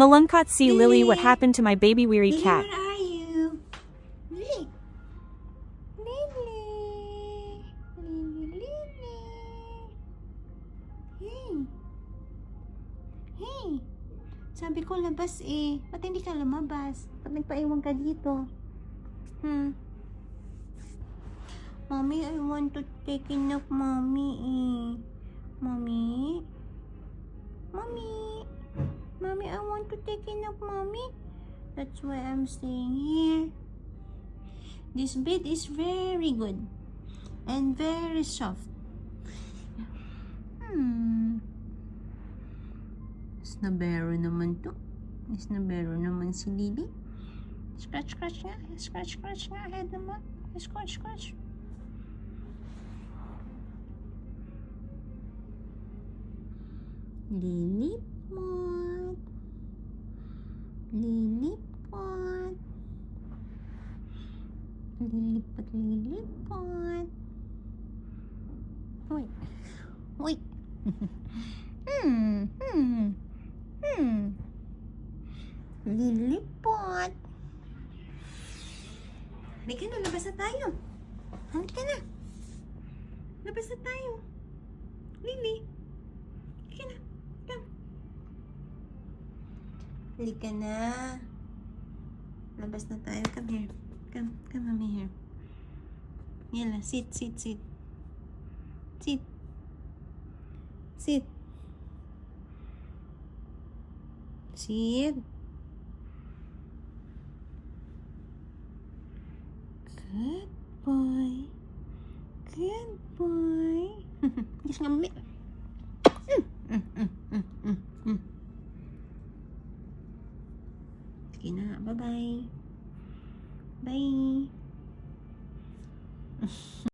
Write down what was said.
Malungkot see Lily, what Lily. happened to my baby weary Lily, cat? where are you? Lily. Lily. Lily, Lily. Hey. Hey. Sabi ko labas eh. Ba't hindi ka lumabas? Ba't nagpaiwan ka dito? Mommy, I want to take a nap, Mommy eh. Mommy? Mommy? Mommy, I want to take a nap, Mommy. That's why I'm staying here. This bed is very good and very soft. Snabero naman to. Snabero naman si Lily. Scratch, scratch nga. Scratch, scratch nga. Head naman. Scratch, scratch. Lilliput. Lilliput. Lilliput, lilliput. Wait. Wait. Lilliput. Halika na, labas na tayo. Halika na. Labas na tayo. Lily. Halika na. Come. Halika na. Labas na tayo. Come here. Come, mommy here. Yala, sit. Sit. Sit. Sit. Good boy. Good boy. Kiss nga, mami. Sige na, bye-bye.